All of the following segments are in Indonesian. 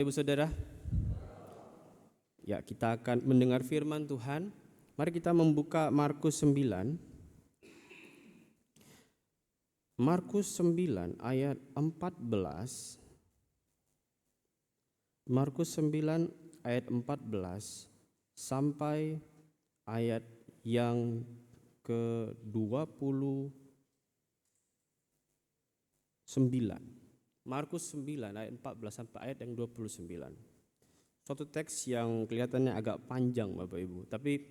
Ibu saudara, ya kita akan mendengar firman Tuhan. Mari kita membuka Markus 9. Markus 9 ayat 14. Markus 9 ayat 14 sampai ayat yang ke-29. Markus 9 ayat 14 sampai ayat yang 29. Suatu teks yang kelihatannya agak panjang Bapak Ibu, tapi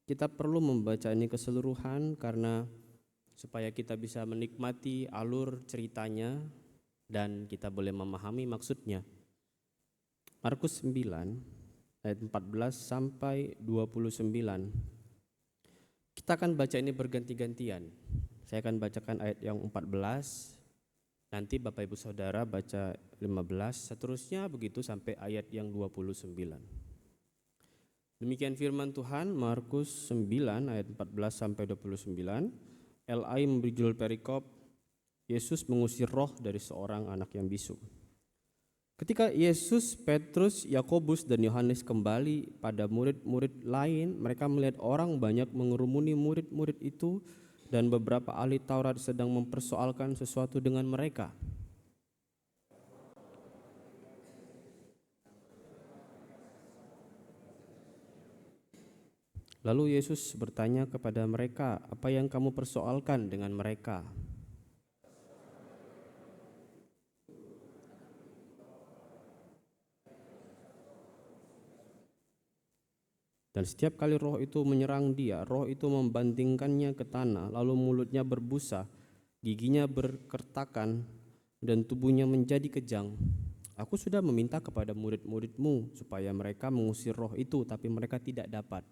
kita perlu membaca ini keseluruhan karena supaya kita bisa menikmati alur ceritanya dan kita boleh memahami maksudnya. Markus 9 ayat 14 sampai 29. Kita akan baca ini berganti-gantian. Saya akan bacakan ayat yang 14, nanti Bapak Ibu Saudara baca 15, seterusnya begitu sampai ayat yang 29. Demikian firman Tuhan, Markus 9 ayat 14 sampai 29. LI memberi judul perikop, Yesus mengusir roh dari seorang anak yang bisu. Ketika Yesus, Petrus, Yakobus dan Yohanes kembali pada murid-murid lain, mereka melihat orang banyak mengerumuni murid-murid itu dan beberapa ahli Taurat sedang mempersoalkan sesuatu dengan mereka. Lalu Yesus bertanya kepada mereka, "Apa yang kamu persoalkan dengan mereka?" Dan setiap kali roh itu menyerang dia, roh itu membantingkannya ke tanah, lalu mulutnya berbusa, giginya berkertakan, dan tubuhnya menjadi kejang. Aku sudah meminta kepada murid-muridmu supaya mereka mengusir roh itu, tapi mereka tidak dapat.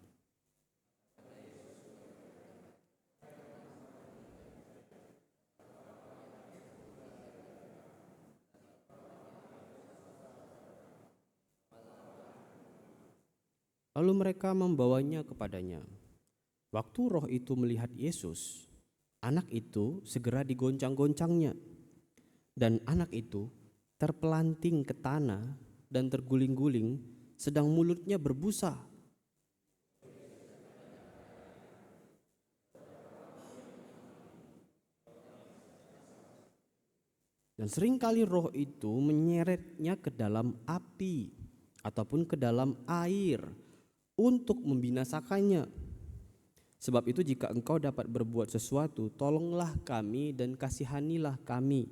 Lalu mereka membawanya kepadanya. Waktu roh itu melihat Yesus, anak itu segera digoncang-goncangnya, dan anak itu terpelanting ke tanah dan terguling-guling, sedang mulutnya berbusa. Dan seringkali roh itu menyeretnya ke dalam api ataupun ke dalam air untuk membinasakannya. Sebab itu jika engkau dapat berbuat sesuatu, tolonglah kami dan kasihanilah kami.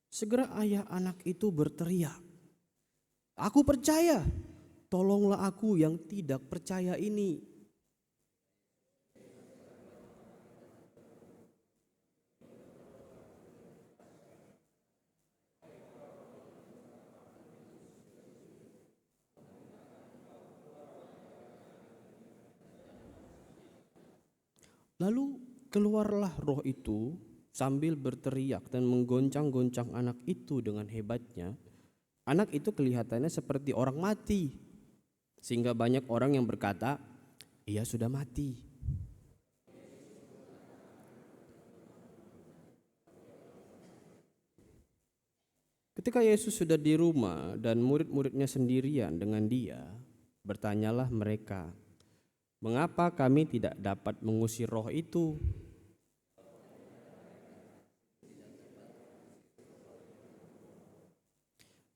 Segera ayah anak itu berteriak, "Aku percaya, tolonglah aku yang tidak percaya ini." Lalu keluarlah roh itu sambil berteriak dan menggoncang-goncang anak itu dengan hebatnya. Anak itu kelihatannya seperti orang mati, sehingga banyak orang yang berkata, "Ia sudah mati." Ketika Yesus sudah di rumah dan murid-muridnya sendirian dengan dia, bertanyalah mereka, "Mengapa kami tidak dapat mengusir roh itu?"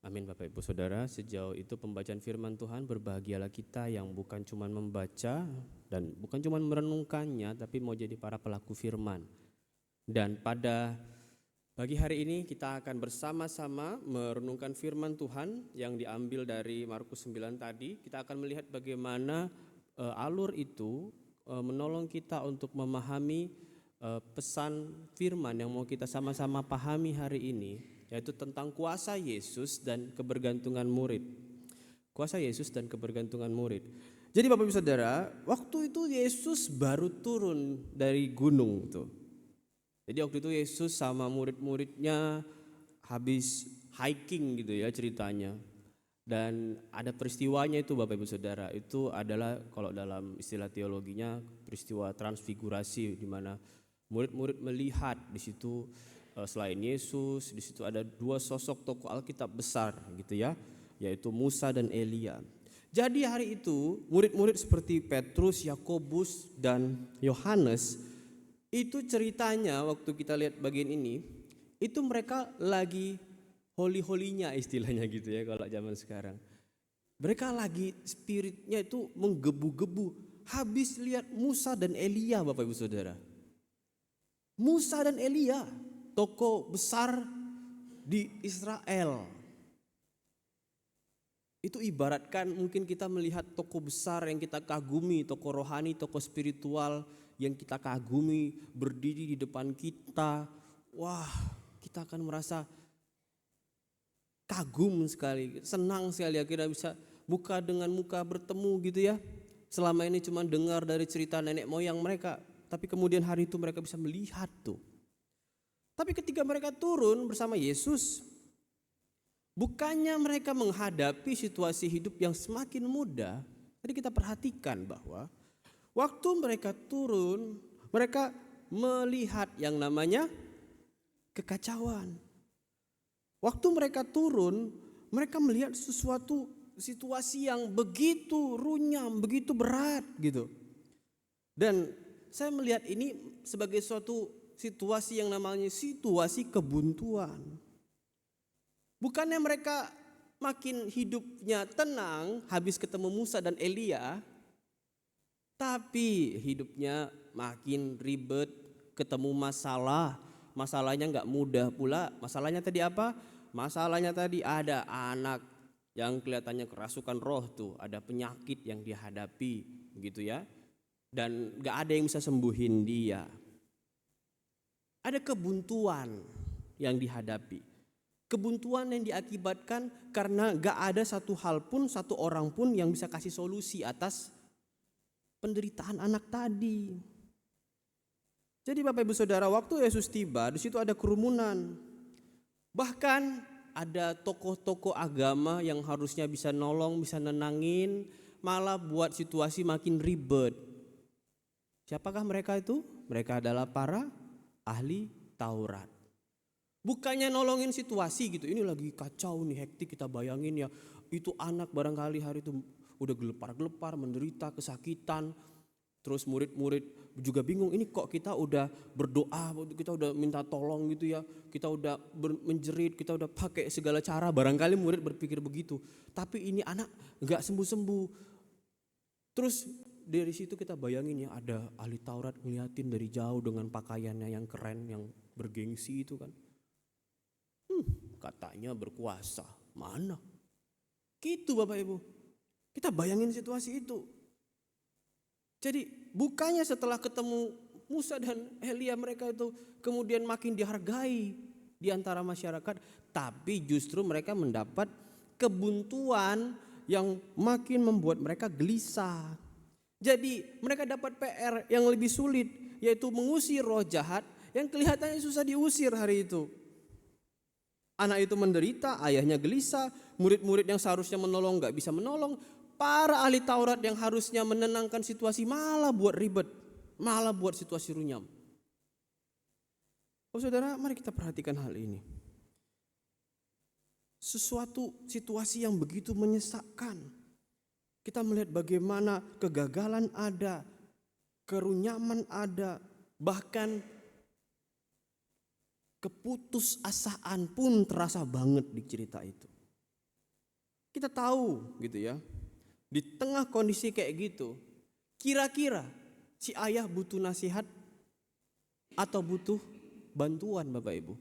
Amin Bapak Ibu Saudara, sejauh itu pembacaan firman Tuhan, berbahagialah kita yang bukan cuma membaca dan bukan cuma merenungkannya, tapi mau jadi para pelaku firman. Dan pada pagi hari ini kita akan bersama-sama merenungkan firman Tuhan yang diambil dari Markus 9 tadi. Kita akan melihat bagaimana alur itu menolong kita untuk memahami pesan firman yang mau kita sama-sama pahami hari ini, yaitu tentang kuasa Yesus dan kebergantungan murid. Kuasa Yesus dan kebergantungan murid. Jadi Bapak Ibu Saudara, waktu itu Yesus baru turun dari gunung tuh. Jadi waktu itu Yesus sama murid-muridnya habis hiking gitu ya ceritanya. Dan ada peristiwanya itu Bapak Ibu Saudara, itu adalah kalau dalam istilah teologinya peristiwa transfigurasi, di mana Murid-murid melihat di situ selain Yesus, di situ ada dua sosok tokoh Alkitab besar gitu ya, yaitu Musa dan Elia. Jadi hari itu murid-murid seperti Petrus, Yakobus dan Yohanes itu ceritanya waktu kita lihat bagian ini, itu mereka lagi holy-holinya istilahnya gitu ya kalau zaman sekarang. Mereka lagi spiritnya itu menggebu-gebu. Habis lihat Musa dan Elia, Bapak Ibu Saudara. Musa dan Elia, tokoh besar di Israel. Itu ibaratkan mungkin kita melihat tokoh besar yang kita kagumi, tokoh rohani, tokoh spiritual yang kita kagumi berdiri di depan kita. Wah, kita akan merasa kagum sekali, senang sekali akhirnya bisa muka dengan muka bertemu gitu ya. Selama ini cuma dengar dari cerita nenek moyang mereka, tapi kemudian hari itu mereka bisa melihat tuh. Tapi ketika mereka turun bersama Yesus, bukannya mereka menghadapi situasi hidup yang semakin mudah. Tadi kita perhatikan bahwa waktu mereka turun, mereka melihat yang namanya kekacauan. Waktu mereka turun, mereka melihat sesuatu situasi yang begitu runyam, begitu berat gitu. Dan saya melihat ini sebagai suatu situasi yang namanya situasi kebuntuan. Bukannya mereka makin hidupnya tenang habis ketemu Musa dan Elia, tapi hidupnya makin ribet, ketemu masalah. Masalahnya nggak mudah pula. Masalahnya tadi apa? Masalahnya tadi ada anak yang kelihatannya kerasukan roh tuh, ada penyakit yang dihadapi gitu ya. Dan nggak ada yang bisa sembuhin dia. Ada kebuntuan yang dihadapi. Kebuntuan yang diakibatkan karena nggak ada satu hal pun, satu orang pun yang bisa kasih solusi atas penderitaan anak tadi. Jadi Bapak Ibu Saudara, waktu Yesus tiba, di situ ada kerumunan. Bahkan ada tokoh-tokoh agama yang harusnya bisa nolong, bisa nenangin, malah buat situasi makin ribet. Siapakah mereka itu? Mereka adalah para ahli Taurat. Bukannya nolongin situasi gitu, ini lagi kacau nih, hektik, kita bayangin ya, itu anak barangkali hari itu udah gelepar-gelepar, menderita, kesakitan. Terus murid-murid juga bingung, ini kok kita udah berdoa, kita udah minta tolong gitu ya, kita udah menjerit, kita udah pakai segala cara, barangkali murid berpikir begitu. Tapi ini anak gak sembuh-sembuh. Terus dari situ kita bayangin ya, ada ahli Taurat ngeliatin dari jauh dengan pakaiannya yang keren, yang bergengsi itu kan. Katanya berkuasa, mana? Gitu Bapak Ibu, kita bayangin situasi itu. Jadi bukannya setelah ketemu Musa dan Elia mereka itu kemudian makin dihargai di antara masyarakat, tapi justru mereka mendapat kebuntuan yang makin membuat mereka gelisah. Jadi mereka dapat PR yang lebih sulit, yaitu mengusir roh jahat yang kelihatannya susah diusir hari itu. Anak itu menderita, ayahnya gelisah, murid-murid yang seharusnya menolong gak bisa menolong. Para ahli Taurat yang harusnya menenangkan situasi malah buat ribet, malah buat situasi runyam. Oh saudara, mari kita perhatikan hal ini. Sesuatu situasi yang begitu menyesakkan. Kita melihat bagaimana kegagalan ada, kerunyaman ada, bahkan keputusasaan pun terasa banget di cerita itu. Kita tahu gitu ya, di tengah kondisi kayak gitu, kira-kira si ayah butuh nasihat atau butuh bantuan Bapak Ibu?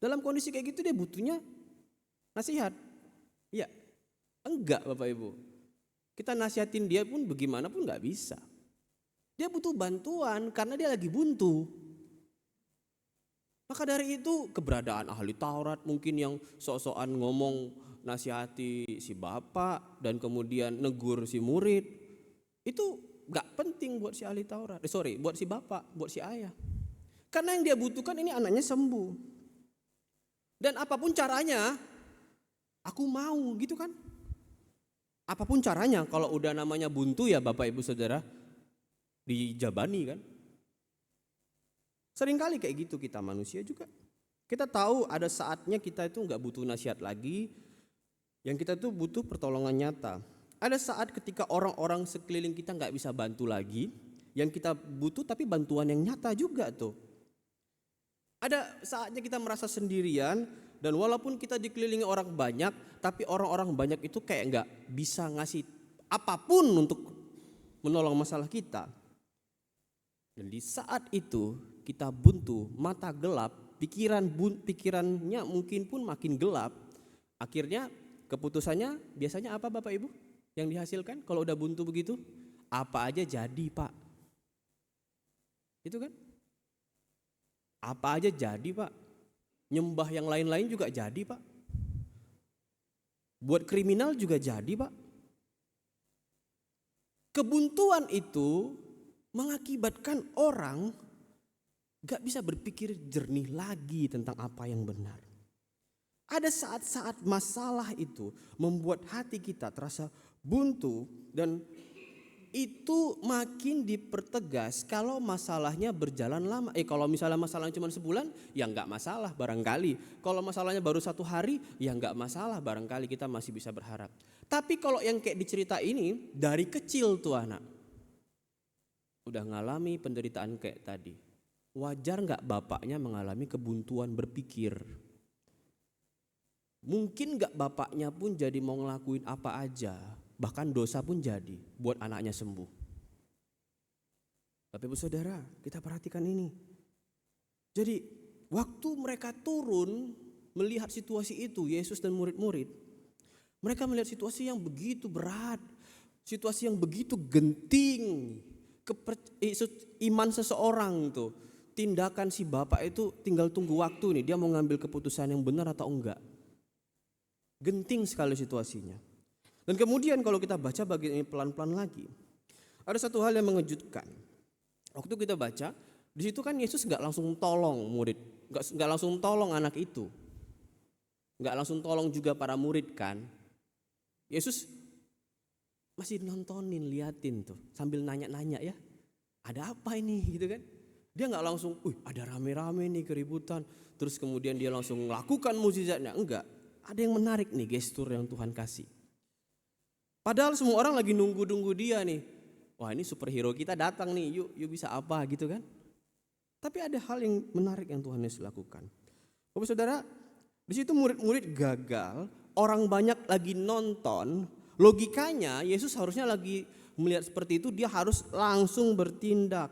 Dalam kondisi kayak gitu dia butuhnya nasihat? Ya, enggak Bapak Ibu. Kita nasihatin dia pun bagaimanapun enggak bisa. Dia butuh bantuan karena dia lagi buntu. Maka dari itu keberadaan ahli Taurat mungkin yang sok-sokan ngomong nasihati si bapak dan kemudian negur si murid, itu gak penting buat si ahli Taurat, buat si bapak, buat si ayah. Karena yang dia butuhkan ini anaknya sembuh. Dan apapun caranya, aku mau gitu kan. Apapun caranya kalau udah namanya buntu ya Bapak Ibu Saudara, dijabani kan. Seringkali kayak gitu kita manusia juga. Kita tahu ada saatnya kita itu nggak butuh nasihat lagi, yang kita tuh butuh pertolongan nyata. Ada saat ketika orang-orang sekeliling kita nggak bisa bantu lagi, yang kita butuh tapi bantuan yang nyata juga tuh. Ada saatnya kita merasa sendirian, dan walaupun kita dikelilingi orang banyak, tapi orang-orang banyak itu kayak nggak bisa ngasih apapun untuk menolong masalah kita. Dan di saat itu kita buntu, mata gelap, pikirannya mungkin pun makin gelap. Akhirnya keputusannya biasanya apa Bapak Ibu yang dihasilkan kalau udah buntu begitu? Apa aja jadi Pak. Itu kan? Apa aja jadi Pak. Nyembah yang lain-lain juga jadi Pak. Buat kriminal juga jadi Pak. Kebuntuan itu mengakibatkan orang gak bisa berpikir jernih lagi tentang apa yang benar. Ada saat-saat masalah itu membuat hati kita terasa buntu, dan itu makin dipertegas kalau masalahnya berjalan lama. Kalau misalnya masalahnya cuma sebulan, ya nggak masalah barangkali. Kalau masalahnya baru 1 hari, ya nggak masalah barangkali, kita masih bisa berharap. Tapi kalau yang kayak dicerita ini dari kecil tuh anak udah ngalami penderitaan kayak tadi, wajar nggak bapaknya mengalami kebuntuan berpikir? Mungkin nggak bapaknya pun jadi mau ngelakuin apa aja, bahkan dosa pun jadi buat anaknya sembuh. Bapak Ibu Saudara, kita perhatikan ini. Jadi waktu mereka turun melihat situasi itu, Yesus dan murid-murid, mereka melihat situasi yang begitu berat, situasi yang begitu genting. Iman seseorang tuh, tindakan si bapak itu tinggal tunggu waktu nih, dia mau ngambil keputusan yang benar atau enggak. Genting sekali situasinya. Dan kemudian kalau kita baca bagian ini pelan-pelan lagi, ada satu hal yang mengejutkan. Waktu kita baca, di situ kan Yesus nggak langsung tolong murid, nggak langsung tolong anak itu, nggak langsung tolong juga para murid kan. Yesus masih nontonin, liatin tuh, sambil nanya-nanya ya, ada apa ini gitu kan. Dia nggak langsung, ada rame-rame nih keributan, terus kemudian dia langsung melakukan mukjizatnya, enggak. Ada yang menarik nih gestur yang Tuhan kasih. Padahal semua orang lagi nunggu-nunggu dia nih. Wah, ini superhero kita datang nih, yuk bisa apa gitu kan. Tapi ada hal yang menarik yang Tuhan Yesus lakukan. Bapak Saudara, di situ murid-murid gagal, orang banyak lagi nonton. Logikanya Yesus harusnya lagi melihat seperti itu, dia harus langsung bertindak.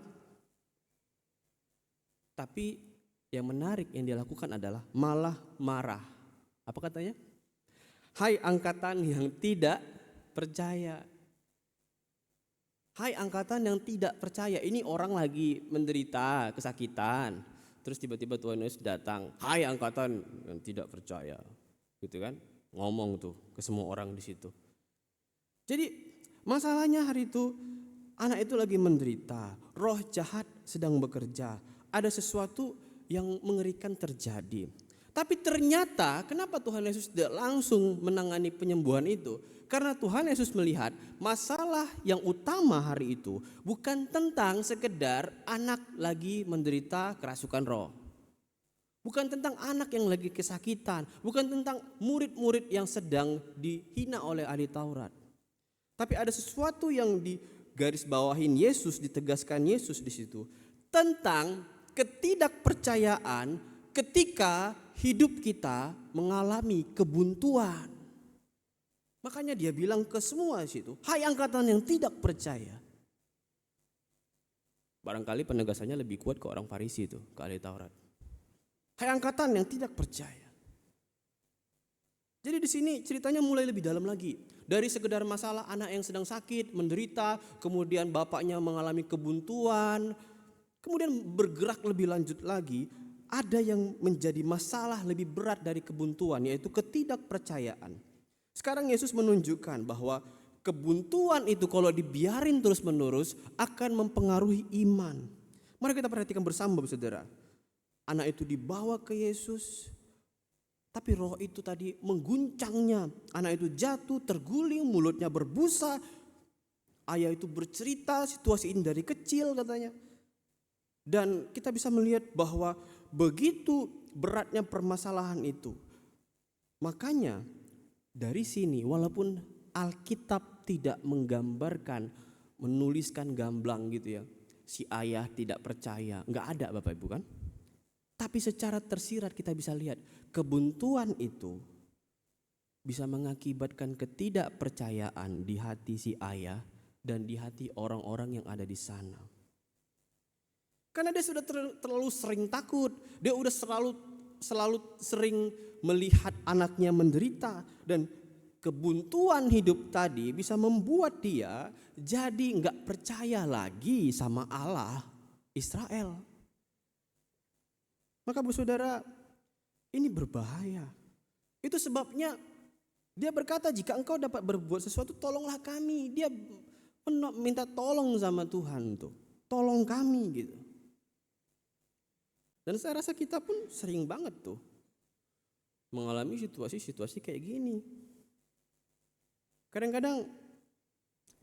Tapi yang menarik yang dia lakukan adalah malah marah. Apa katanya? Hai angkatan yang tidak percaya. Hai angkatan yang tidak percaya. Ini orang lagi menderita kesakitan, terus tiba-tiba Tuhan Yesus datang. Hai angkatan yang tidak percaya, gitu kan? Ngomong tuh ke semua orang di situ. Jadi masalahnya hari itu anak itu lagi menderita, roh jahat sedang bekerja, ada sesuatu yang mengerikan terjadi. Tapi ternyata kenapa Tuhan Yesus tidak langsung menangani penyembuhan itu? Karena Tuhan Yesus melihat masalah yang utama hari itu bukan tentang sekedar anak lagi menderita kerasukan roh. Bukan tentang anak yang lagi kesakitan, bukan tentang murid-murid yang sedang dihina oleh ahli Taurat. Tapi ada sesuatu yang digarisbawahin Yesus, ditegaskan Yesus di situ tentang ketidakpercayaan ketika hidup kita mengalami kebuntuan. Makanya dia bilang ke semua situ, hai angkatan yang tidak percaya. Barangkali penegasannya lebih kuat ke orang Farisi itu, ke ahli Taurat. Hai angkatan yang tidak percaya. Jadi di sini ceritanya mulai lebih dalam lagi. Dari sekedar masalah anak yang sedang sakit, menderita, kemudian bapaknya mengalami kebuntuan, kemudian bergerak lebih lanjut lagi, ada yang menjadi masalah lebih berat dari kebuntuan, yaitu ketidakpercayaan. Sekarang Yesus menunjukkan bahwa kebuntuan itu kalau dibiarin terus-menerus akan mempengaruhi iman. Mari kita perhatikan bersama Saudara. Anak itu dibawa ke Yesus, tapi roh itu tadi mengguncangnya. Anak itu jatuh, terguling, mulutnya berbusa. Ayah itu bercerita situasi ini dari kecil katanya. Dan kita bisa melihat bahwa begitu beratnya permasalahan itu. Makanya dari sini walaupun Alkitab tidak menggambarkan, menuliskan gamblang gitu ya, si ayah tidak percaya, enggak ada Bapak Ibu kan. Tapi secara tersirat kita bisa lihat kebuntuan itu bisa mengakibatkan ketidakpercayaan di hati si ayah dan di hati orang-orang yang ada di sana. Karena dia sudah terlalu sering takut, dia udah selalu sering melihat anaknya menderita, dan kebuntuan hidup tadi bisa membuat dia jadi nggak percaya lagi sama Allah Israel. Maka saudara, ini berbahaya. Itu sebabnya dia berkata, jika engkau dapat berbuat sesuatu, tolonglah kami. Dia minta tolong sama Tuhan tuh, tolong kami gitu. Dan saya rasa kita pun sering banget tuh mengalami situasi-situasi kayak gini. Kadang-kadang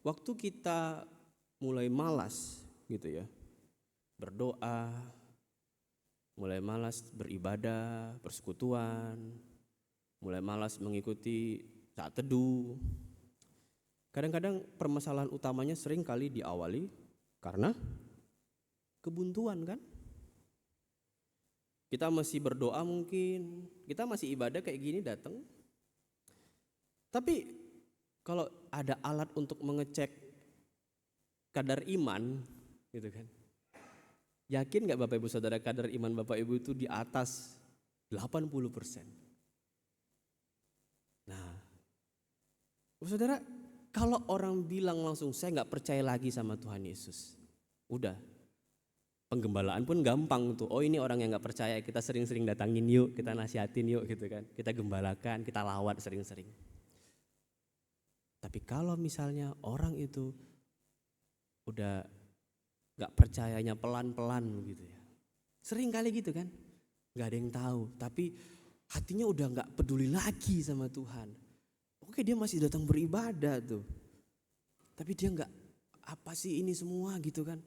waktu kita mulai malas gitu ya, berdoa, mulai malas beribadah, persekutuan, mulai malas mengikuti saat teduh. Kadang-kadang permasalahan utamanya sering kali diawali karena kebuntuan kan. Kita masih berdoa mungkin, kita masih ibadah kayak gini datang. Tapi kalau ada alat untuk mengecek kadar iman gitu kan. Yakin gak Bapak Ibu Saudara kadar iman Bapak Ibu itu di atas 80%. Nah, Saudara, kalau orang bilang langsung saya gak percaya lagi sama Tuhan Yesus, udah. Penggembalaan pun gampang tuh. Oh ini orang yang gak percaya, kita sering-sering datangin yuk, kita nasihatin yuk gitu kan. Kita gembalakan, kita lawat sering-sering. Tapi kalau misalnya orang itu udah gak percayanya pelan-pelan begitu ya. Sering kali gitu kan. Gak ada yang tahu, tapi hatinya udah gak peduli lagi sama Tuhan. Oke, dia masih datang beribadah tuh. Tapi dia gak, apa sih ini semua gitu kan.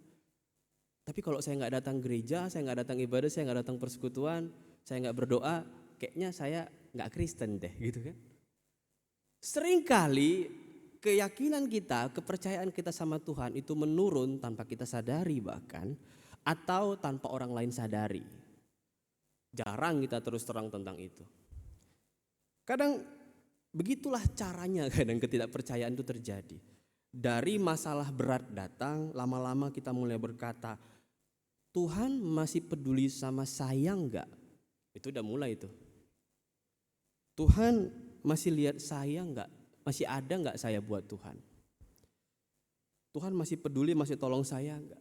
Tapi kalau saya nggak datang gereja, saya nggak datang ibadah, saya nggak datang persekutuan, saya nggak berdoa, kayaknya saya nggak Kristen deh, gitu kan? Seringkali keyakinan kita, kepercayaan kita sama Tuhan itu menurun tanpa kita sadari bahkan, atau tanpa orang lain sadari. Jarang kita terus terang tentang itu. Kadang begitulah caranya kadang ketidakpercayaan itu terjadi. Dari masalah berat datang, lama-lama kita mulai berkata, Tuhan masih peduli sama saya enggak? Itu udah mulai itu. Tuhan masih lihat saya enggak? Masih ada enggak saya buat Tuhan? Tuhan masih peduli, masih tolong saya enggak?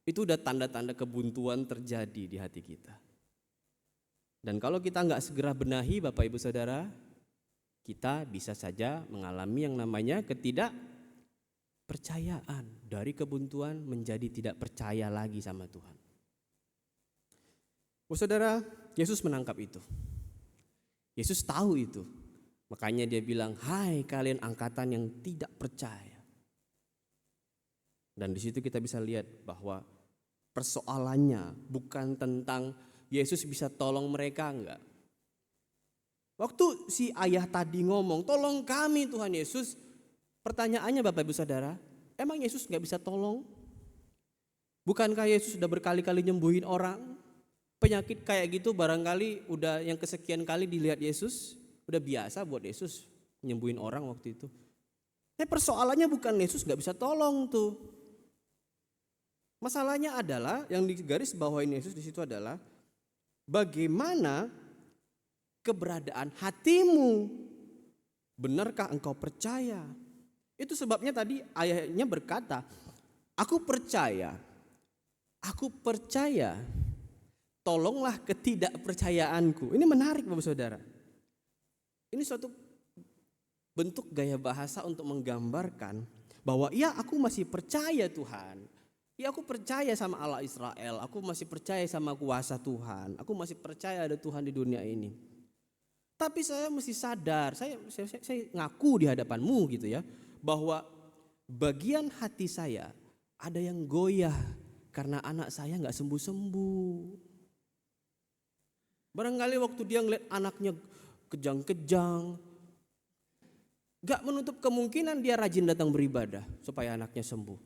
Itu udah tanda-tanda kebuntuan terjadi di hati kita. Dan kalau kita enggak segera benahi Bapak Ibu Saudara, kita bisa saja mengalami yang namanya ketidakpercayaan, dari kebuntuan menjadi tidak percaya lagi sama Tuhan. Saudara, Yesus menangkap itu. Yesus tahu itu. Makanya dia bilang, hai kalian angkatan yang tidak percaya. Dan di situ kita bisa lihat bahwa persoalannya bukan tentang Yesus bisa tolong mereka enggak. Waktu si ayah tadi ngomong, tolong kami Tuhan Yesus. Pertanyaannya Bapak Ibu Saudara, emang Yesus gak bisa tolong? Bukankah Yesus sudah berkali-kali nyembuhin orang? Penyakit kayak gitu barangkali udah yang kesekian kali dilihat Yesus. Udah biasa buat Yesus nyembuhin orang waktu itu. Tapi persoalannya bukan Yesus gak bisa tolong tuh. Masalahnya adalah yang digaris bawahin Yesus di situ adalah bagaimana keberadaan hatimu. Benarkah engkau percaya? Itu sebabnya tadi ayahnya berkata, aku percaya, tolonglah ketidakpercayaanku. Ini menarik Bapak Saudara. Ini suatu bentuk gaya bahasa untuk menggambarkan bahwa ya aku masih percaya Tuhan. Ya aku percaya sama Allah Israel, aku masih percaya sama kuasa Tuhan. Aku masih percaya ada Tuhan di dunia ini. Tapi saya mesti sadar, saya ngaku di hadapanmu gitu ya, bahwa bagian hati saya ada yang goyah karena anak saya nggak sembuh-sembuh. Barangkali waktu dia ngeliat anaknya kejang-kejang, gak menutup kemungkinan dia rajin datang beribadah supaya anaknya sembuh.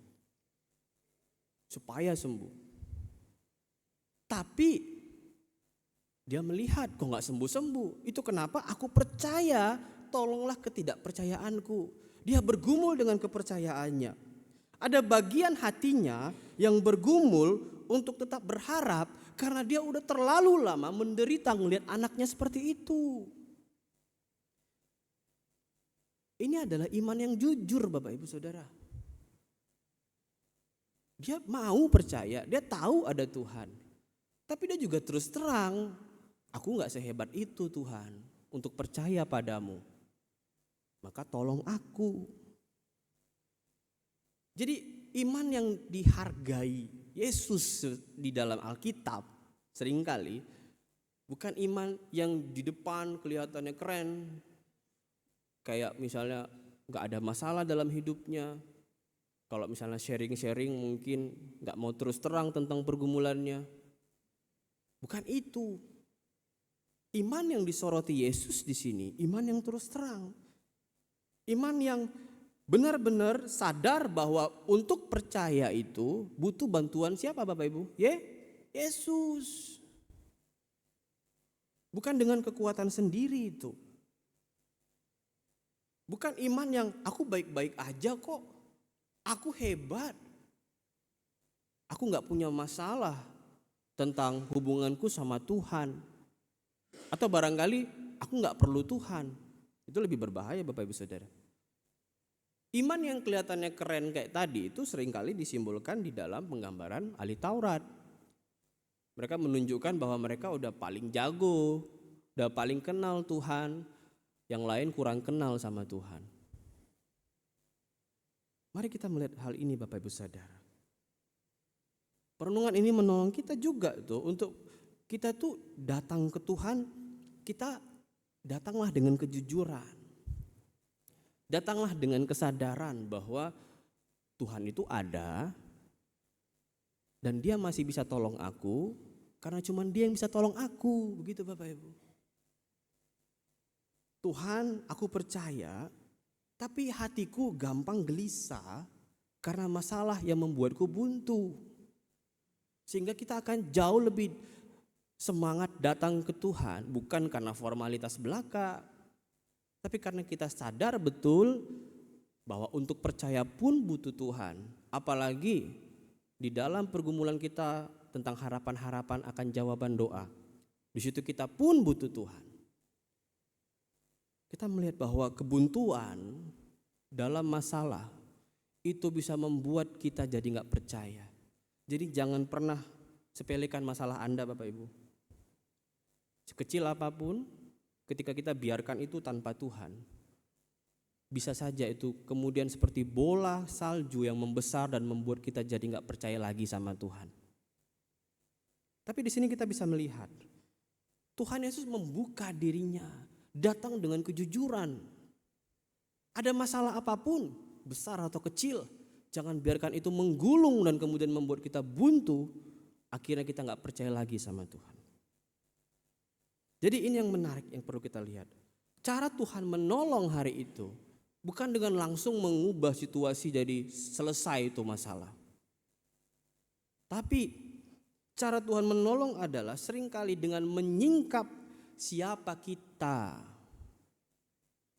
Supaya sembuh. Tapi dia melihat kok gak sembuh-sembuh. Itu kenapa aku percaya, tolonglah ketidakpercayaanku. Dia bergumul dengan kepercayaannya. Ada bagian hatinya yang bergumul untuk tetap berharap karena dia udah terlalu lama menderita melihat anaknya seperti itu. Ini adalah iman yang jujur Bapak Ibu Saudara. Dia mau percaya, dia tahu ada Tuhan. Tapi dia juga terus terang, aku gak sehebat itu Tuhan untuk percaya padamu. Maka tolong aku. Jadi iman yang dihargai Yesus di dalam Alkitab seringkali bukan iman yang di depan kelihatannya keren. Kayak misalnya gak ada masalah dalam hidupnya. Kalau misalnya sharing-sharing mungkin gak mau terus terang tentang pergumulannya. Bukan itu. Iman yang disoroti Yesus di sini, iman yang terus terang. Iman yang benar-benar sadar bahwa untuk percaya itu butuh bantuan siapa Bapak Ibu? Yesus. Bukan dengan kekuatan sendiri itu. Bukan iman yang aku baik-baik aja kok. Aku hebat. Aku gak punya masalah tentang hubunganku sama Tuhan. Atau barangkali aku gak perlu Tuhan. Itu lebih berbahaya Bapak Ibu Saudara. Iman yang kelihatannya keren kayak tadi itu seringkali disimbolkan di dalam penggambaran ahli Taurat. Mereka menunjukkan bahwa mereka udah paling jago, udah paling kenal Tuhan, yang lain kurang kenal sama Tuhan. Mari kita melihat hal ini Bapak Ibu Saudara. Perenungan ini menolong kita juga tuh untuk kita tuh datang ke Tuhan, kita datanglah dengan kejujuran. Datanglah dengan kesadaran bahwa Tuhan itu ada dan Dia masih bisa tolong aku karena cuma Dia yang bisa tolong aku, begitu Bapak Ibu. Tuhan, aku percaya, tapi hatiku gampang gelisah karena masalah yang membuatku buntu. Sehingga kita akan jauh lebih semangat datang ke Tuhan bukan karena formalitas belaka, tapi karena kita sadar betul bahwa untuk percaya pun butuh Tuhan. Apalagi di dalam pergumulan kita tentang harapan-harapan akan jawaban doa. Di situ kita pun butuh Tuhan. Kita melihat bahwa kebuntuan dalam masalah itu bisa membuat kita jadi gak percaya. Jadi jangan pernah sepelekan masalah Anda Bapak Ibu. Sekecil apapun, ketika kita biarkan itu tanpa Tuhan, bisa saja itu kemudian seperti bola salju yang membesar dan membuat kita jadi gak percaya lagi sama Tuhan. Tapi di sini kita bisa melihat Tuhan Yesus membuka dirinya, datang dengan kejujuran. Ada masalah apapun, besar atau kecil, jangan biarkan itu menggulung dan kemudian membuat kita buntu, akhirnya kita gak percaya lagi sama Tuhan. Jadi ini yang menarik yang perlu kita lihat. Cara Tuhan menolong hari itu bukan dengan langsung mengubah situasi jadi selesai itu masalah. Tapi cara Tuhan menolong adalah seringkali dengan menyingkap siapa kita.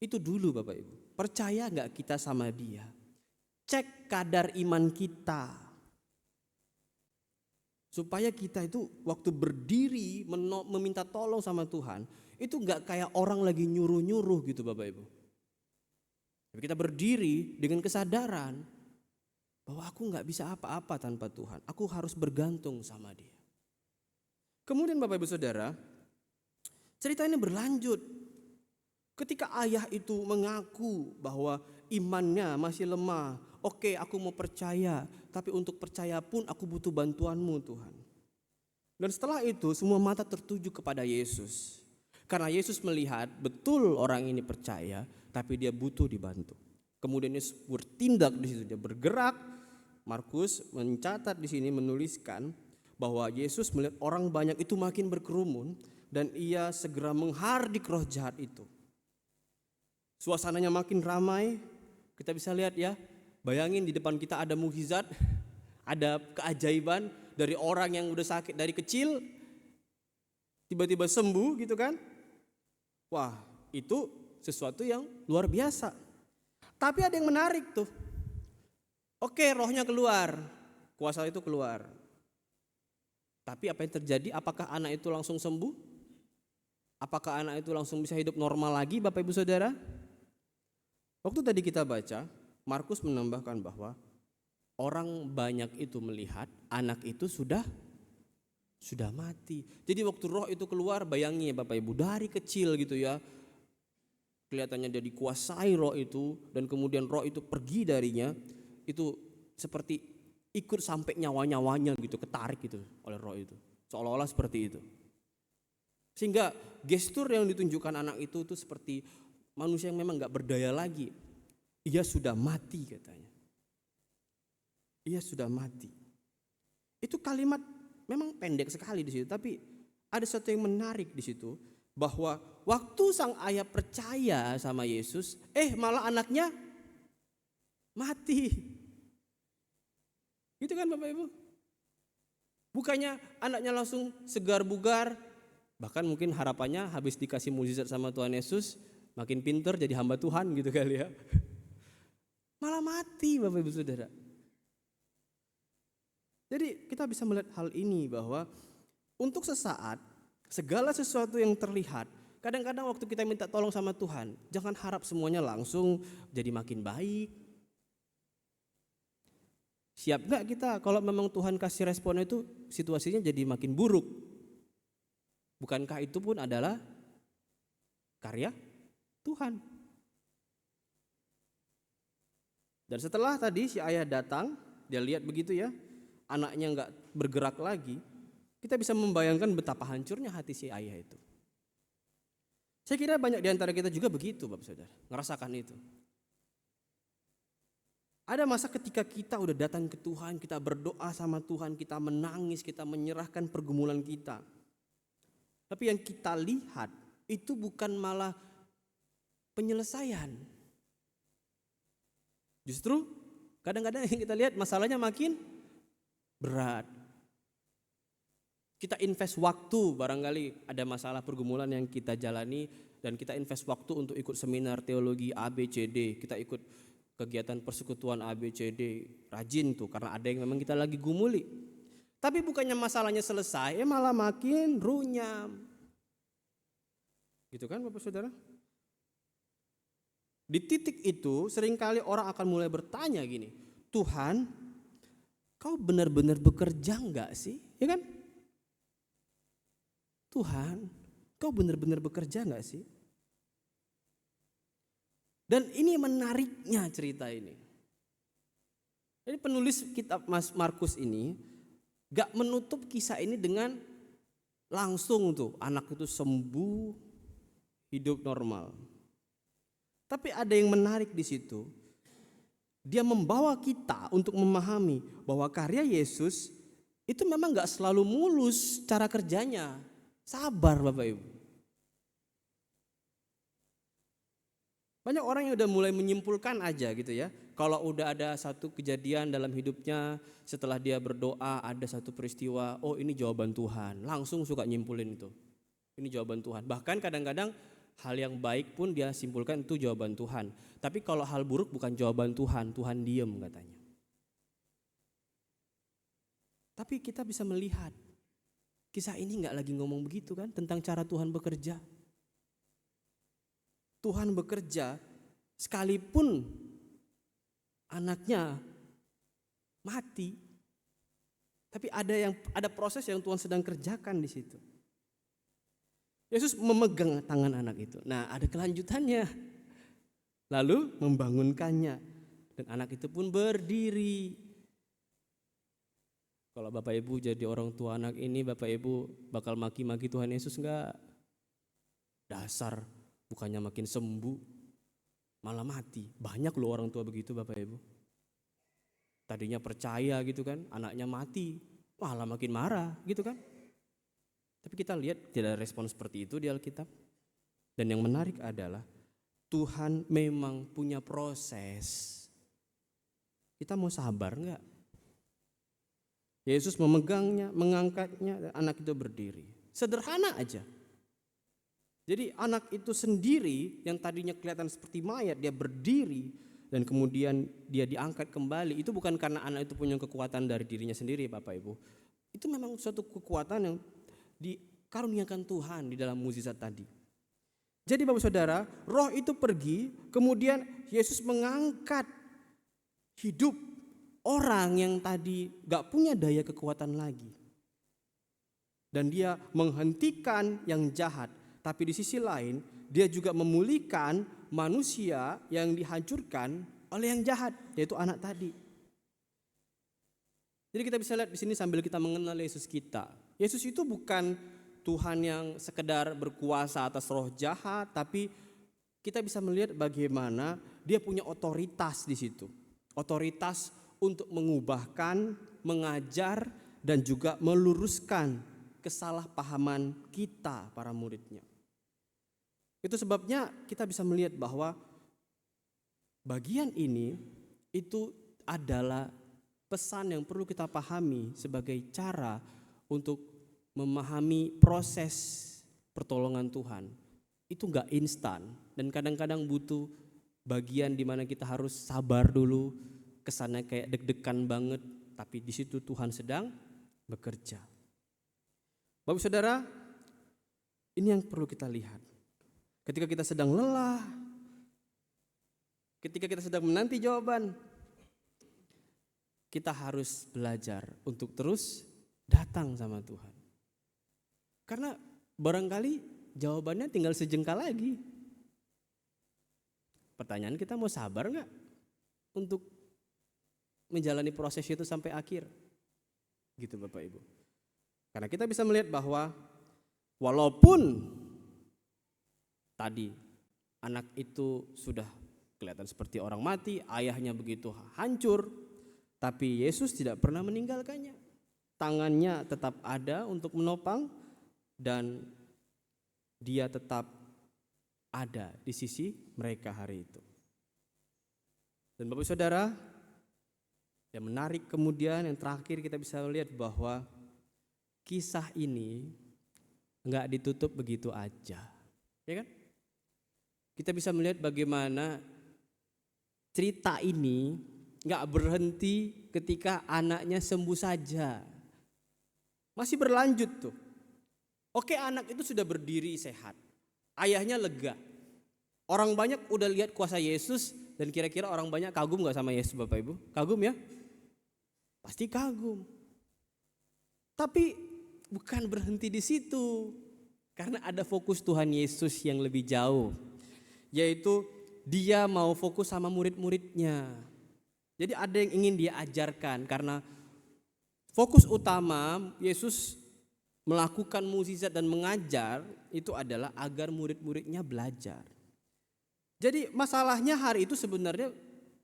Itu dulu Bapak Ibu. Percaya gak kita sama Dia? Cek kadar iman kita. Supaya kita itu waktu berdiri meminta tolong sama Tuhan, itu gak kayak orang lagi nyuruh-nyuruh gitu Bapak Ibu. Tapi kita berdiri dengan kesadaran bahwa aku gak bisa apa-apa tanpa Tuhan. Aku harus bergantung sama Dia. Kemudian Bapak Ibu Saudara, cerita ini berlanjut. Ketika ayah itu mengaku bahwa imannya masih lemah. Oke, aku mau percaya, tapi untuk percaya pun aku butuh bantuanmu Tuhan. Dan setelah itu semua mata tertuju kepada Yesus. Karena Yesus melihat betul orang ini percaya, tapi dia butuh dibantu. Kemudian Yesus bertindak di situ, dia bergerak Markus mencatat di sini, menuliskan bahwa Yesus melihat orang banyak itu makin berkerumun dan ia segera menghardik roh jahat itu. Suasananya makin ramai, kita bisa lihat ya, bayangin di depan kita ada mukjizat, ada keajaiban dari orang yang udah sakit dari kecil, tiba-tiba sembuh gitu kan. Wah, itu sesuatu yang luar biasa. Tapi ada yang menarik tuh. Oke, rohnya keluar, kuasa itu keluar. Tapi apa yang terjadi? Apakah anak itu langsung sembuh? Apakah anak itu langsung bisa hidup normal lagi, Bapak Ibu Saudara? Waktu tadi kita baca, Markus menambahkan bahwa orang banyak itu melihat anak itu sudah mati. Jadi waktu roh itu keluar, bayangin ya Bapak Ibu, dari kecil gitu ya, kelihatannya dia dikuasai roh itu, dan kemudian roh itu pergi darinya, itu seperti ikut sampai nyawa-nyawanya gitu, ketarik gitu oleh roh itu, seolah-olah seperti itu. Sehingga gestur yang ditunjukkan anak itu seperti manusia yang memang gak berdaya lagi. Ia sudah mati katanya. Ia sudah mati. Itu kalimat memang pendek sekali di situ, tapi ada sesuatu yang menarik di situ, bahwa waktu sang ayah percaya sama Yesus, malah anaknya mati. Gitu kan Bapak Ibu? Bukannya anaknya langsung segar bugar, bahkan mungkin harapannya habis dikasih mukjizat sama Tuhan Yesus, makin pinter jadi hamba Tuhan gitu kali ya. Malah mati Bapak Ibu Saudara. Jadi kita bisa melihat hal ini bahwa untuk sesaat, segala sesuatu yang terlihat, kadang-kadang waktu kita minta tolong sama Tuhan, jangan harap semuanya langsung jadi makin baik. Siap gak kita kalau memang Tuhan kasih respon itu situasinya jadi makin buruk? Bukankah itu pun adalah karya Tuhan? Dan setelah tadi si ayah datang, dia lihat begitu ya, anaknya gak bergerak lagi, kita bisa membayangkan betapa hancurnya hati si ayah itu. Saya kira banyak di antara kita juga begitu Bapak Saudara, ngerasakan itu. Ada masa ketika kita udah datang ke Tuhan, kita berdoa sama Tuhan, kita menangis, kita menyerahkan pergumulan kita. Tapi yang kita lihat itu bukan malah penyelesaian. Justru kadang-kadang yang kita lihat masalahnya makin berat. Kita invest waktu, barangkali ada masalah pergumulan yang kita jalani, dan kita invest waktu untuk ikut seminar teologi ABCD, kita ikut kegiatan persekutuan ABCD, rajin tuh karena ada yang memang kita lagi gumuli. Tapi bukannya masalahnya selesai, malah makin runyam. Gitu kan Bapak Saudara? Di titik itu seringkali orang akan mulai bertanya gini, Tuhan, kau benar-benar bekerja enggak sih? Ya kan? Tuhan, kau benar-benar bekerja enggak sih? Dan ini menariknya cerita ini. Jadi penulis kitab Markus ini gak menutup kisah ini dengan langsung tuh anak itu sembuh, hidup normal. Tapi ada yang menarik di situ. Dia membawa kita untuk memahami bahwa karya Yesus itu memang gak selalu mulus cara kerjanya. Sabar Bapak Ibu. Banyak orang yang udah mulai menyimpulkan aja gitu ya. Kalau udah ada satu kejadian dalam hidupnya, setelah dia berdoa ada satu peristiwa, oh ini jawaban Tuhan. Langsung suka nyimpulin itu. Ini jawaban Tuhan. Bahkan kadang-kadang hal yang baik pun dia simpulkan itu jawaban Tuhan. Tapi kalau hal buruk bukan jawaban Tuhan, Tuhan diem katanya. Tapi kita bisa melihat, kisah ini gak lagi ngomong begitu kan, tentang cara Tuhan bekerja. Tuhan bekerja sekalipun anaknya mati, tapi ada proses yang Tuhan sedang kerjakan di situ. Yesus memegang tangan anak itu. Nah, ada kelanjutannya. Lalu membangunkannya dan anak itu pun berdiri. Kalau Bapak Ibu jadi orang tua anak ini, Bapak Ibu bakal maki-maki Tuhan Yesus enggak? Dasar, bukannya makin sembuh, malah mati. Banyak loh orang tua begitu Bapak Ibu. Tadinya percaya gitu kan, anaknya mati, malah makin marah gitu kan. Tapi kita lihat tidak ada respon seperti itu di Alkitab. Dan yang menarik adalah Tuhan memang punya proses. Kita mau sabar enggak? Yesus memegangnya, mengangkatnya, dan anak itu berdiri. Sederhana aja. Jadi anak itu sendiri yang tadinya kelihatan seperti mayat, dia berdiri dan kemudian dia diangkat kembali. Itu bukan karena anak itu punya kekuatan dari dirinya sendiri, Bapak Ibu. Itu memang suatu kekuatan yang dikaruniakan Tuhan di dalam mukjizat tadi. Jadi Bapak Saudara, roh itu pergi, kemudian Yesus mengangkat hidup orang yang tadi gak punya daya kekuatan lagi. Dan dia menghentikan yang jahat. Tapi di sisi lain, dia juga memulihkan manusia yang dihancurkan oleh yang jahat, yaitu anak tadi. Jadi kita bisa lihat di sini sambil kita mengenal Yesus kita. Yesus itu bukan Tuhan yang sekedar berkuasa atas roh jahat, tapi kita bisa melihat bagaimana dia punya otoritas di situ. Otoritas untuk mengubahkan, mengajar, dan juga meluruskan kesalahpahaman kita para muridnya. Itu sebabnya kita bisa melihat bahwa bagian ini itu adalah pesan yang perlu kita pahami sebagai cara untuk memahami proses pertolongan Tuhan. Itu gak instan dan kadang-kadang butuh bagian di mana kita harus sabar dulu, kesannya kayak deg-degan banget, tapi di situ Tuhan sedang bekerja. Bapak Saudara, ini yang perlu kita lihat. Ketika kita sedang lelah, ketika kita sedang menanti jawaban, kita harus belajar untuk terus datang sama Tuhan. Karena barangkali jawabannya tinggal sejengkal lagi. Pertanyaan kita, mau sabar gak untuk menjalani proses itu sampai akhir? Gitu Bapak Ibu. Karena kita bisa melihat bahwa walaupun tadi anak itu sudah kelihatan seperti orang mati, ayahnya begitu hancur, tapi Yesus tidak pernah meninggalkannya. Tangannya tetap ada untuk menopang dan dia tetap ada di sisi mereka hari itu. Dan Bapak Saudara, yang menarik kemudian yang terakhir kita bisa lihat bahwa kisah ini enggak ditutup begitu aja. Ya kan? Kita bisa melihat bagaimana cerita ini enggak berhenti ketika anaknya sembuh saja. Masih berlanjut tuh. Oke, anak itu sudah berdiri sehat. Ayahnya lega. Orang banyak udah lihat kuasa Yesus dan kira-kira orang banyak kagum gak sama Yesus Bapak Ibu? Kagum ya? Pasti kagum. Tapi bukan berhenti di situ. Karena ada fokus Tuhan Yesus yang lebih jauh. Yaitu dia mau fokus sama murid-muridnya. Jadi ada yang ingin dia ajarkan karena fokus utama Yesus melakukan mukjizat dan mengajar itu adalah agar murid-muridnya belajar. Jadi masalahnya hari itu sebenarnya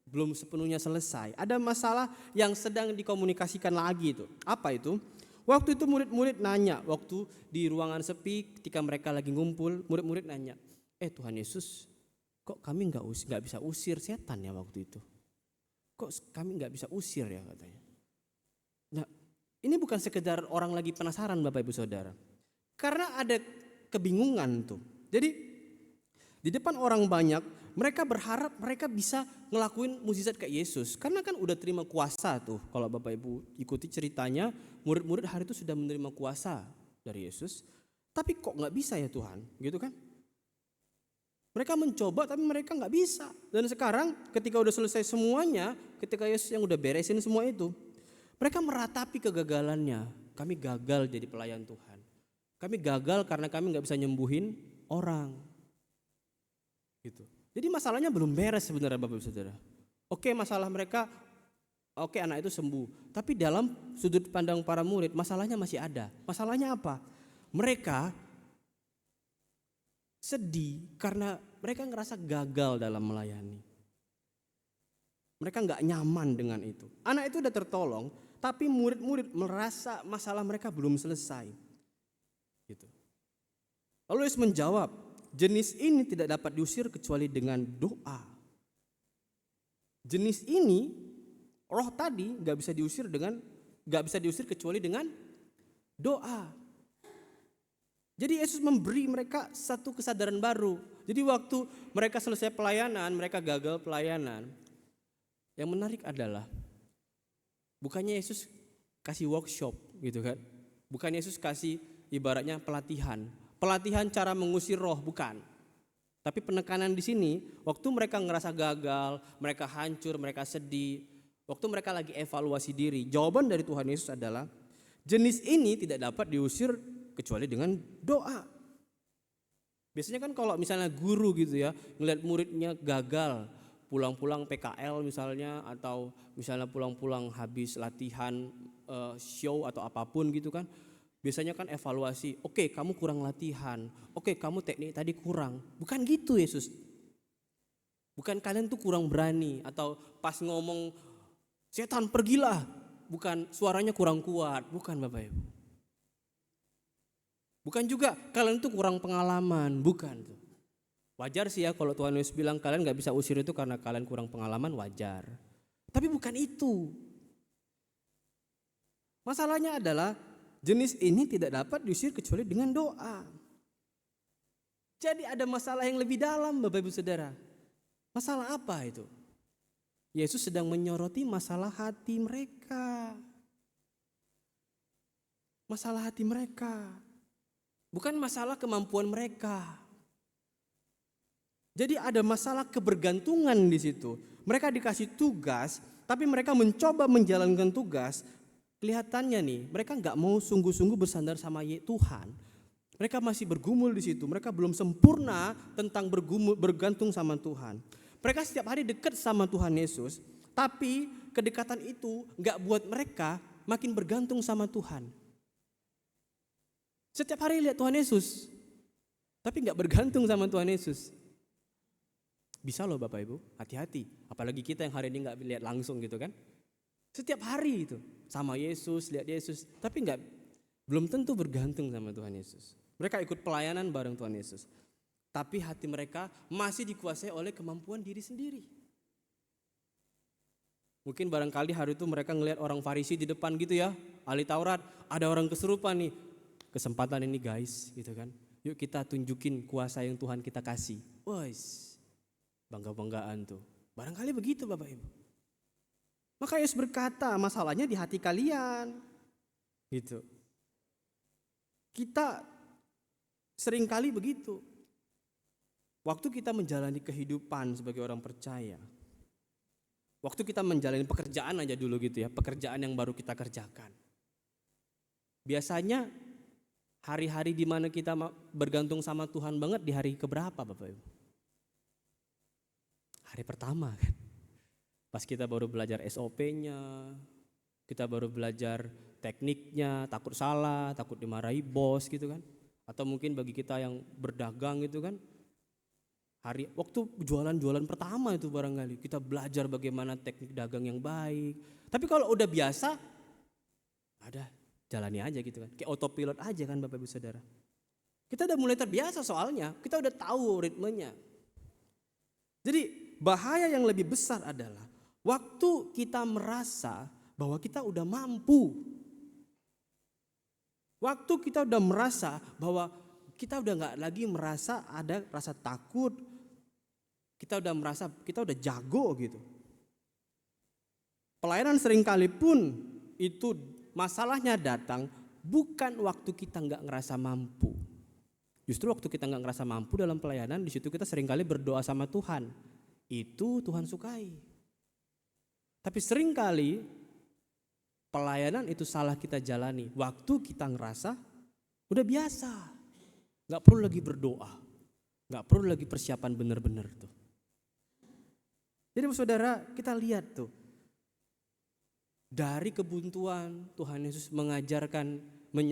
belum sepenuhnya selesai. Ada masalah yang sedang dikomunikasikan lagi itu. Apa itu? Waktu itu murid-murid nanya, waktu di ruangan sepi ketika mereka lagi ngumpul, murid-murid nanya, Tuhan Yesus, kok kami nggak bisa usir setan ya waktu itu? Kok kami nggak bisa usir ya katanya? Nah, ini bukan sekedar orang lagi penasaran Bapak Ibu Saudara. Karena ada kebingungan tuh. Jadi di depan orang banyak, mereka berharap mereka bisa ngelakuin mukjizat kayak Yesus. Karena kan udah terima kuasa tuh. Kalau Bapak Ibu ikuti ceritanya, murid-murid hari itu sudah menerima kuasa dari Yesus. Tapi kok gak bisa ya Tuhan, gitu kan? Mereka mencoba tapi mereka gak bisa. Dan sekarang ketika udah selesai semuanya, ketika Yesus yang udah beresin semua itu, mereka meratapi kegagalannya. Kami gagal jadi pelayan Tuhan. Kami gagal karena kami gak bisa nyembuhin orang. Gitu. Jadi masalahnya belum beres sebenarnya Bapak Ibu Saudara. Oke, masalah mereka, oke anak itu sembuh. Tapi dalam sudut pandang para murid masalahnya masih ada. Masalahnya apa? Mereka sedih karena mereka ngerasa gagal dalam melayani. Mereka nggak nyaman dengan itu. Anak itu udah tertolong, tapi murid-murid merasa masalah mereka belum selesai. Gitu. Lalu Yesus menjawab, jenis ini tidak dapat diusir kecuali dengan doa. Jenis ini, roh tadi nggak bisa diusir kecuali dengan doa. Jadi Yesus memberi mereka satu kesadaran baru. Jadi waktu mereka selesai pelayanan, mereka gagal pelayanan. Yang menarik adalah bukannya Yesus kasih workshop gitu kan. Bukan Yesus kasih ibaratnya pelatihan cara mengusir roh, bukan. Tapi penekanan di sini waktu mereka ngerasa gagal, mereka hancur, mereka sedih, waktu mereka lagi evaluasi diri, jawaban dari Tuhan Yesus adalah jenis ini tidak dapat diusir kecuali dengan doa. Biasanya kan kalau misalnya guru gitu ya, ngeliat muridnya gagal, pulang-pulang PKL misalnya, atau misalnya pulang-pulang habis latihan show atau apapun gitu kan, biasanya kan evaluasi, oke, kamu kurang latihan, oke, kamu teknik tadi kurang. Bukan gitu Yesus. Bukan kalian tuh kurang berani, atau pas ngomong setan pergilah, bukan suaranya kurang kuat, bukan Bapak Ibu. Bukan juga kalian tuh kurang pengalaman, bukan. Wajar sih ya kalau Tuhan Yesus bilang kalian gak bisa usir itu karena kalian kurang pengalaman, wajar. Tapi bukan itu. Masalahnya adalah jenis ini tidak dapat diusir kecuali dengan doa. Jadi ada masalah yang lebih dalam Bapak Ibu Saudara. Masalah apa itu? Yesus sedang menyoroti masalah hati mereka. Masalah hati mereka. Bukan masalah kemampuan mereka. Jadi ada masalah kebergantungan di situ. Mereka dikasih tugas, tapi mereka mencoba menjalankan tugas. Kelihatannya nih, mereka nggak mau sungguh-sungguh bersandar sama Tuhan. Mereka masih bergumul di situ. Mereka belum sempurna tentang bergantung sama Tuhan. Mereka setiap hari dekat sama Tuhan Yesus, tapi kedekatan itu nggak buat mereka makin bergantung sama Tuhan. Setiap hari lihat Tuhan Yesus, tapi nggak bergantung sama Tuhan Yesus. Bisa loh Bapak Ibu, hati-hati. Apalagi kita yang hari ini nggak lihat langsung gitu kan. Setiap hari itu sama Yesus, lihat Yesus, tapi belum tentu bergantung sama Tuhan Yesus. Mereka ikut pelayanan bareng Tuhan Yesus, tapi hati mereka masih dikuasai oleh kemampuan diri sendiri. Mungkin barangkali hari itu mereka ngelihat orang Farisi di depan gitu ya, ahli Taurat, ada orang kesurupan nih. Kesempatan ini guys gitu kan. Yuk kita tunjukin kuasa yang Tuhan kita kasih. Wais, bangga-banggaan tuh. Barangkali begitu Bapak Ibu. Maka Yesus berkata masalahnya di hati kalian. Gitu. Kita seringkali begitu. Waktu kita menjalani kehidupan sebagai orang percaya. Waktu kita menjalani pekerjaan aja dulu gitu ya. Pekerjaan yang baru kita kerjakan. Biasanya hari-hari di mana kita bergantung sama Tuhan banget di hari keberapa Bapak Ibu? Hari pertama kan. Pas kita baru belajar SOP-nya, kita baru belajar tekniknya, takut salah, takut dimarahi bos gitu kan. Atau mungkin bagi kita yang berdagang gitu kan, waktu jualan-jualan pertama itu barangkali kita belajar bagaimana teknik dagang yang baik. Tapi kalau udah biasa, ada jalani aja gitu kan, kayak autopilot aja kan Bapak Ibu Saudara. Kita udah mulai terbiasa soalnya, kita udah tahu ritmenya. Jadi bahaya yang lebih besar adalah waktu kita merasa bahwa kita udah mampu. Waktu kita udah merasa bahwa kita udah gak lagi merasa ada rasa takut. Kita udah merasa kita udah jago gitu. Pelayanan seringkali pun itu masalahnya datang bukan waktu kita nggak ngerasa mampu. Justru waktu kita nggak ngerasa mampu dalam pelayanan, di situ kita seringkali berdoa sama Tuhan. Itu Tuhan sukai. Tapi seringkali pelayanan itu salah kita jalani. Waktu kita ngerasa udah biasa, nggak perlu lagi berdoa, nggak perlu lagi persiapan benar-benar tuh. Jadi saudara kita lihat tuh. Dari kebuntuan Tuhan Yesus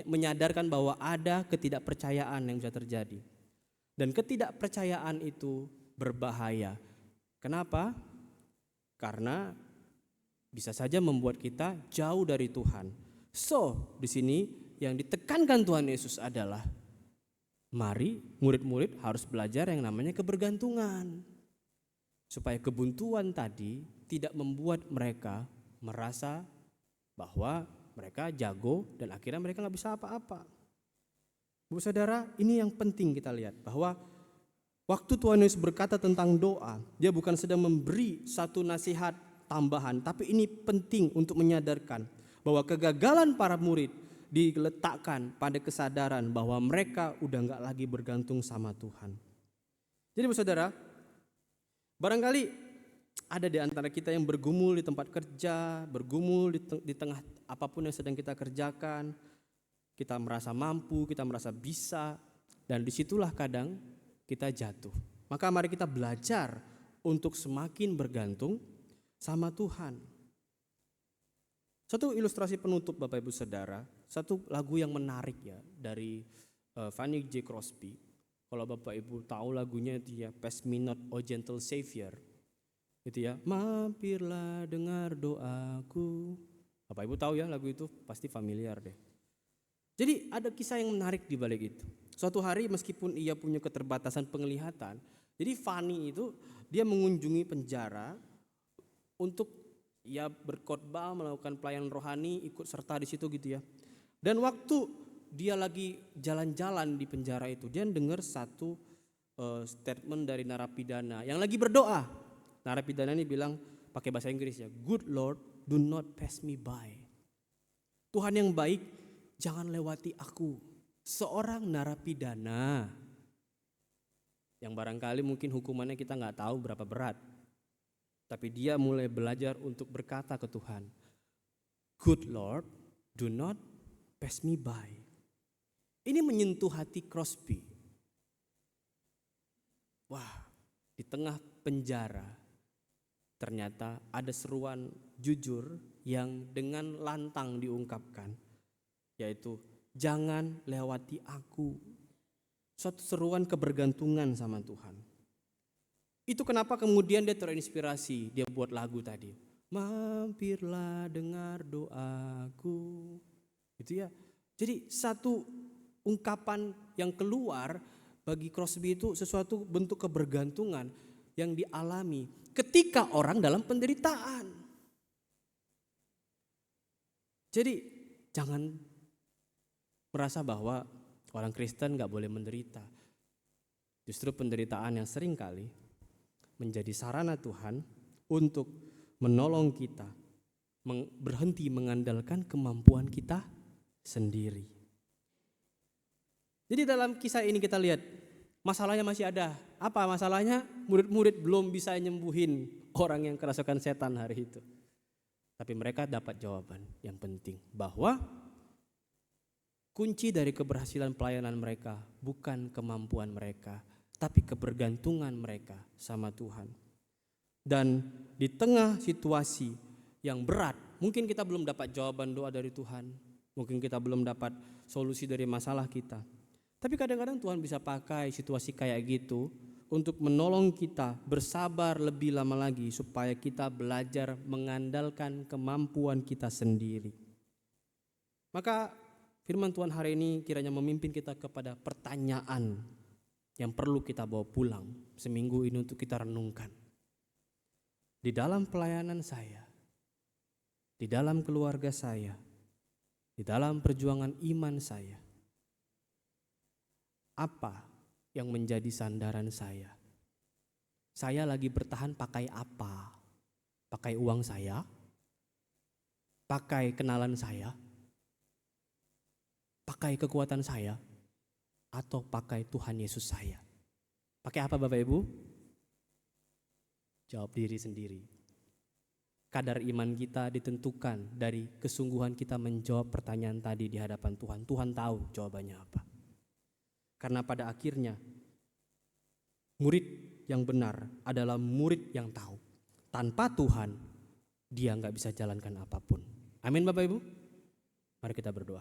menyadarkan bahwa ada ketidakpercayaan yang bisa terjadi. Dan ketidakpercayaan itu berbahaya. Kenapa? karena bisa saja membuat kita jauh dari Tuhan. So, di sini yang ditekankan Tuhan Yesus adalah mari murid-murid harus belajar yang namanya kebergantungan. Supaya kebuntuan tadi tidak membuat mereka merasa bahwa mereka jago dan akhirnya mereka nggak bisa apa-apa. Bu saudara, ini yang penting kita lihat bahwa waktu Tuhan Yesus berkata tentang doa, dia bukan sedang memberi satu nasihat tambahan, tapi ini penting untuk menyadarkan bahwa kegagalan para murid diletakkan pada kesadaran bahwa mereka udah nggak lagi bergantung sama Tuhan. Jadi Bu saudara, barangkali ada di antara kita yang bergumul di tempat kerja, bergumul di tengah apapun yang sedang kita kerjakan. Kita merasa mampu, kita merasa bisa, dan disitulah kadang kita jatuh. Maka mari kita belajar untuk semakin bergantung sama Tuhan. Satu ilustrasi penutup Bapak Ibu Saudara, satu lagu yang menarik ya dari Fanny J. Crosby. Kalau Bapak Ibu tahu lagunya itu ya, Pass Me Not, O Gentle Savior. Itu ya, mampirlah dengar doaku. Bapak Ibu tahu ya lagu itu, pasti familiar deh. Jadi ada kisah yang menarik di balik itu. Suatu hari meskipun ia punya keterbatasan penglihatan, jadi Fanny itu dia mengunjungi penjara untuk ia berkhotbah, melakukan pelayanan rohani, ikut serta di situ gitu ya. Dan waktu dia lagi jalan-jalan di penjara itu, dia dengar satu statement dari narapidana yang lagi berdoa. Narapidana ini bilang pakai bahasa Inggris ya, "Good Lord, do not pass me by." Tuhan yang baik, jangan lewati aku. Seorang narapidana yang barangkali mungkin hukumannya kita nggak tahu berapa berat. Tapi dia mulai belajar untuk berkata ke Tuhan, "Good Lord, do not pass me by." Ini menyentuh hati Crosby. Wah, di tengah penjara ternyata ada seruan jujur yang dengan lantang diungkapkan, yaitu jangan lewati aku. Suatu seruan kebergantungan sama Tuhan. Itu kenapa kemudian dia terinspirasi, dia buat lagu tadi. Mampirlah dengar doaku. Gitu ya. Jadi satu ungkapan yang keluar bagi Crosby itu sesuatu bentuk kebergantungan yang dialami ketika orang dalam penderitaan. Jadi jangan merasa bahwa orang Kristen gak boleh menderita. Justru penderitaan yang sering kali menjadi sarana Tuhan untuk menolong kita berhenti mengandalkan kemampuan kita sendiri. Jadi dalam kisah ini kita lihat masalahnya masih ada. Apa masalahnya? Murid-murid belum bisa nyembuhin orang yang kerasukan setan hari itu. Tapi mereka dapat jawaban yang penting bahwa kunci dari keberhasilan pelayanan mereka bukan kemampuan mereka, tapi kebergantungan mereka sama Tuhan. Dan di tengah situasi yang berat, mungkin kita belum dapat jawaban doa dari Tuhan, mungkin kita belum dapat solusi dari masalah kita. Tapi kadang-kadang Tuhan bisa pakai situasi kayak gitu untuk menolong kita bersabar lebih lama lagi supaya kita belajar mengandalkan kemampuan kita sendiri. Maka firman Tuhan hari ini kiranya memimpin kita kepada pertanyaan yang perlu kita bawa pulang seminggu ini untuk kita renungkan. Di dalam pelayanan saya, di dalam keluarga saya, di dalam perjuangan iman saya, apa yang menjadi sandaran saya? Saya lagi bertahan pakai apa? Pakai uang saya? Pakai kenalan saya? Pakai kekuatan saya? Atau pakai Tuhan Yesus saya? Pakai apa Bapak Ibu? Jawab diri sendiri. Kadar iman kita ditentukan dari kesungguhan kita menjawab pertanyaan tadi di hadapan Tuhan. Tuhan tahu jawabannya apa. Karena pada akhirnya murid yang benar adalah murid yang tahu. Tanpa Tuhan dia gak bisa jalankan apapun. Amin Bapak Ibu. Mari kita berdoa.